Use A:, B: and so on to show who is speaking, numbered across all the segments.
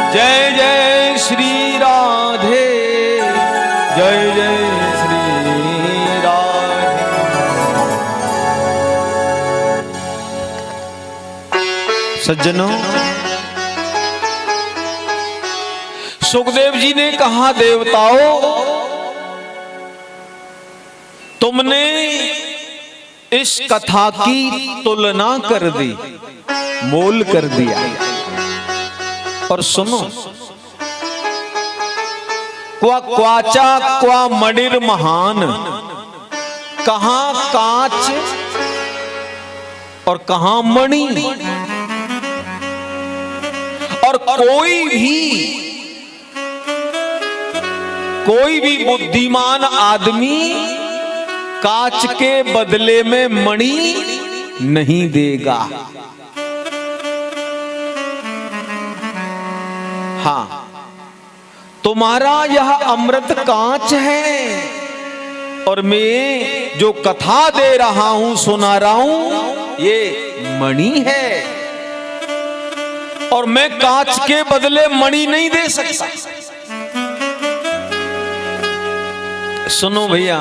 A: जय जय श्री राधे, जय जय श्री राधे। सज्जनों, सुखदेव जी ने कहा, देवताओं तुमने इस कथा की तुलना कर दी, मोल कर दिया। और सुनो, क्वा क्वाचा क्वा मणिर महान, कहां कांच और कहां मणि। और कोई भी बुद्धिमान आदमी कांच के बदले में मणि नहीं देगा। हाँ, तुम्हारा यह अमृत कांच है और मैं जो कथा दे रहा हूं, सुना रहा हूं, ये मणि है। और मैं कांच के बदले मणि नहीं दे सकता। सुनो भैया,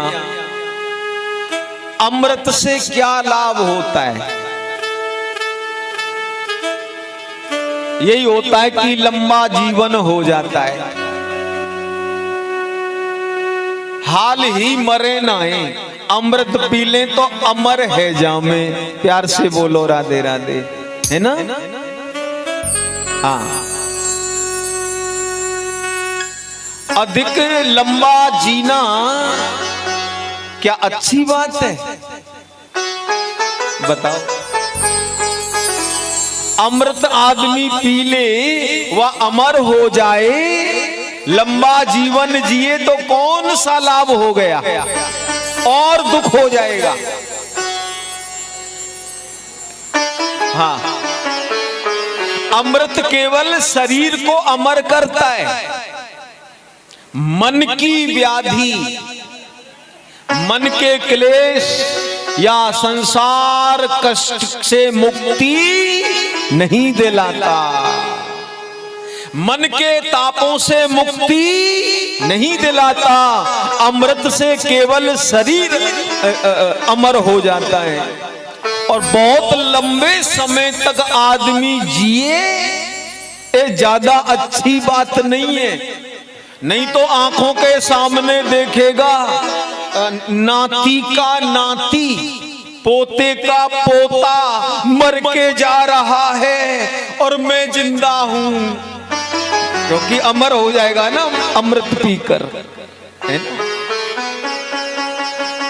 A: अमृत से क्या लाभ होता है? यही होता है कि लंबा जीवन हो जाता है। हाल ही मरे नाए, अमृत पी लें तो अमर है जामे। प्यार से बोलो राधे राधे, है ना? हाँ, अधिक लंबा जीना क्या अच्छी बात है? बताओ। अमृत आदमी पी ले, वह अमर हो जाए, लंबा जीवन जिए तो कौन सा लाभ हो गया? और दुख हो जाएगा। हाँ, अमृत केवल शरीर को अमर करता है। मन की व्याधि, मन के क्लेश या संसार कष्ट से मुक्ति नहीं दिलाता। मन के तापों से मुक्ति नहीं दिलाता। अमृत से केवल शरीर अमर हो जाता है। और बहुत लंबे समय तक आदमी जिए, ये ज्यादा अच्छी बात नहीं है। नहीं तो आंखों के सामने देखेगा नाती का नाती, पोते का पोता मर के जा रहा है और मैं जिंदा हूं, क्योंकि अमर हो जाएगा ना अमृत पीकर, है ना?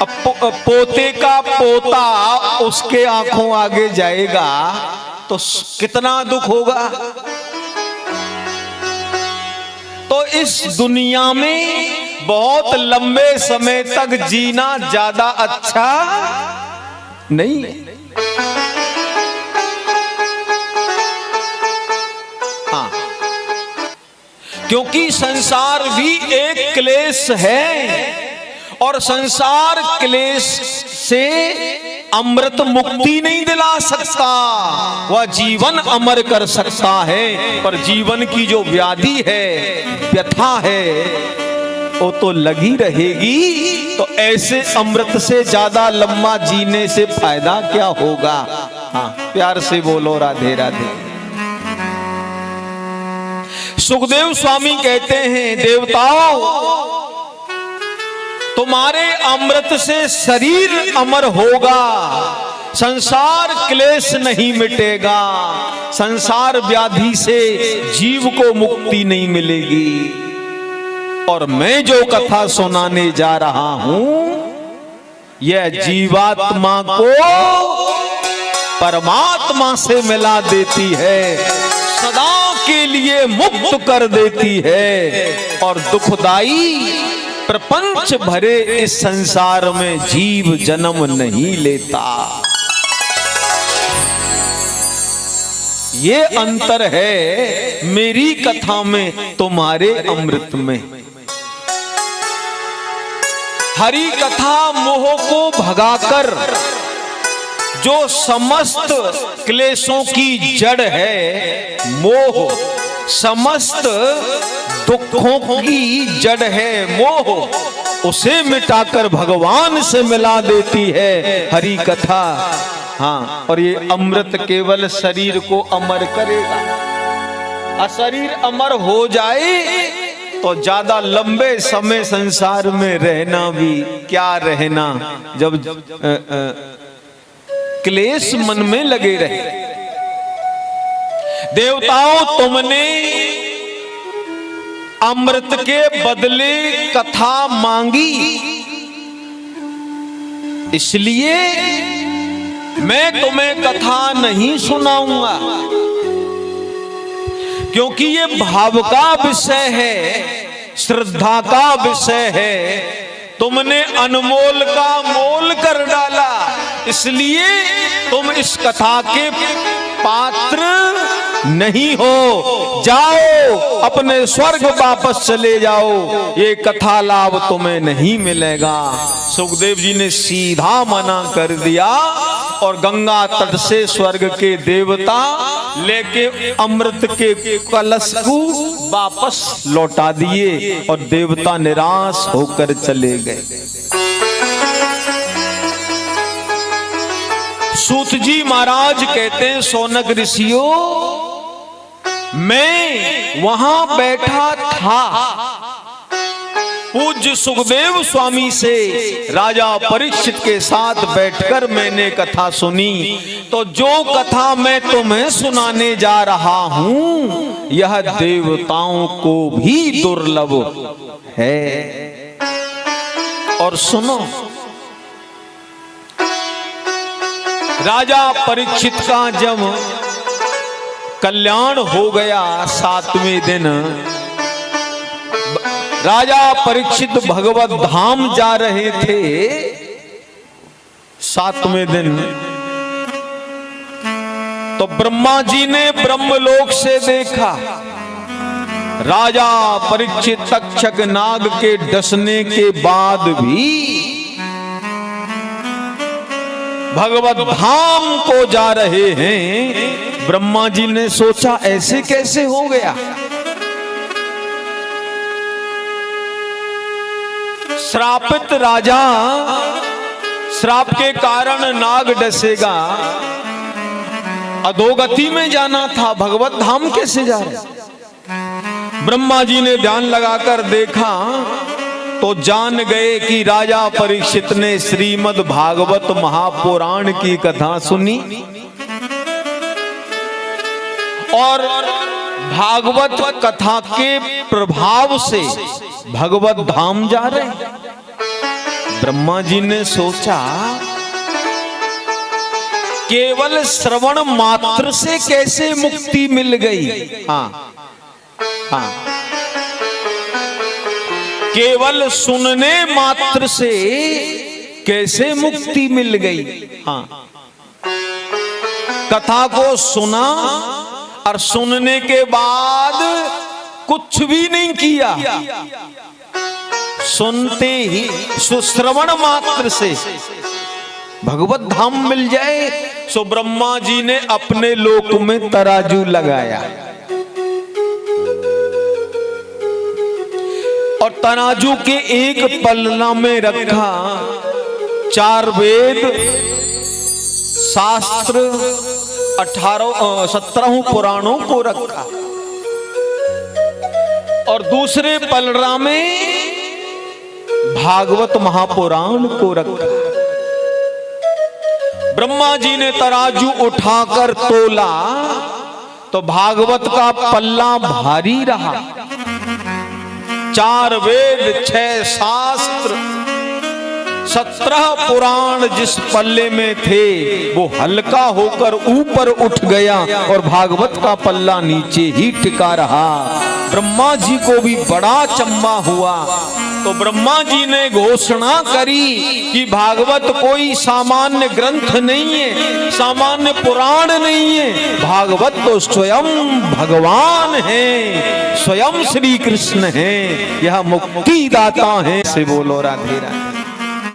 A: अब पोते का पोता उसके आंखों आगे जाएगा तो कितना दुख होगा। तो इस दुनिया में बहुत लंबे समय तक जीना ज्यादा अच्छा नहीं। हाँ, क्योंकि संसार भी एक क्लेश है और संसार क्लेश से अमृत मुक्ति नहीं दिला सकता। वह जीवन अमर कर सकता है, पर जीवन की जो व्याधि है, व्यथा है, वो तो लगी रहेगी। तो ऐसे अमृत से ज्यादा लंबा जीने से फायदा क्या होगा? हाँ, प्यार से बोलो राधे राधे। सुखदेव स्वामी कहते हैं, देवताओं तुम्हारे अमृत से शरीर अमर होगा, संसार क्लेश नहीं मिटेगा, संसार व्याधि से जीव को मुक्ति नहीं मिलेगी। और मैं जो कथा सुनाने जा रहा हूं, यह जीवात्मा को परमात्मा से मिला देती है, सदा के लिए मुक्त कर देती है और दुखदाई प्रपंच भरे इस संसार में जीव जन्म नहीं लेता। ये अंतर है मेरी कथा में, तुम्हारे अमृत में। हरि कथा मोह को भगाकर जो समस्त क्लेशों की जड़ है मोह, समस्त दुखों की जड़ है मोह, उसे मिटाकर भगवान से मिला देती है हरि कथा। हाँ, और ये अमृत केवल शरीर को अमर करेगा। और शरीर अमर हो जाए तो ज्यादा लंबे समय संसार में रहना भी क्या रहना, जब क्लेश मन में लगे रहे। देवताओं, तुमने अमृत के बदले कथा मांगी, इसलिए मैं तुम्हें कथा नहीं सुनाऊंगा, क्योंकि ये भाव का विषय है, श्रद्धा का विषय है। तुमने अनमोल का मोल कर डाला, इसलिए तुम इस कथा के पात्र नहीं हो। जाओ, अपने स्वर्ग वापस चले जाओ, ये कथा लाभ तुम्हें नहीं मिलेगा। सुखदेव जी ने सीधा मना कर दिया और गंगा तट से स्वर्ग के देवता लेके अमृत के कलश को वापस लौटा दिए और देवता निराश होकर चले गए। सूत जी महाराज कहते हैं, सौनक ऋषियों, मैं वहां बैठा था, पूज्य सुखदेव स्वामी से राजा परीक्षित के साथ बैठकर मैंने कथा सुनी। तो जो कथा मैं तुम्हें सुनाने जा रहा हूं, यह देवताओं को भी दुर्लभ है। और सुनो, राजा परीक्षित का जब कल्याण हो गया 7वें दिन, राजा परीक्षित भगवत धाम जा रहे थे 7वें दिन, तो ब्रह्मा जी ने ब्रह्मलोक से देखा राजा परीक्षित तक्षक नाग के डसने के बाद भी भगवत धाम को जा रहे हैं। ब्रह्मा जी ने सोचा ऐसे कैसे हो गया। श्रापित राजा, श्राप के कारण नाग डसेगा, अधोगति में जाना था, भगवत धाम कैसे जा रहे। ब्रह्मा जी ने ध्यान लगाकर देखा तो जान गए कि राजा परीक्षित ने श्रीमद् भागवत महापुराण की कथा सुनी और भागवत कथा के प्रभाव से भगवत धाम जा रहे। ब्रह्मा जी ने सोचा केवल श्रवण मात्र से कैसे मुक्ति मिल गई। हाँ, केवल सुनने मात्र से कैसे मुक्ति मिल गई। हाँ, कथा को सुना और सुनने के बाद कुछ भी नहीं किया, सुनते ही सुश्रवण मात्र से भगवत धाम मिल जाए। सो ब्रह्मा जी ने अपने लोक में तराजू लगाया और तराजू के एक पलना में रखा 4 वेद, शास्त्र, 17 पुराणों को रखा और दूसरे पलड़ा में भागवत महापुराण को रखा। ब्रह्मा जी ने तराजू उठाकर तोला तो भागवत का पल्ला भारी रहा। 4 वेद, 6 शास्त्र, 17 पुराण जिस पल्ले में थे वो हल्का होकर ऊपर उठ गया और भागवत का पल्ला नीचे ही टिका रहा। ब्रह्मा जी को भी बड़ा चंबा हुआ तो ब्रह्मा जी ने घोषणा करी कि भागवत कोई सामान्य ग्रंथ नहीं है, सामान्य पुराण नहीं है, भागवत तो स्वयं भगवान है, स्वयं श्री कृष्ण है, यह मुक्ति दाता है। से बोलो राधे राधे।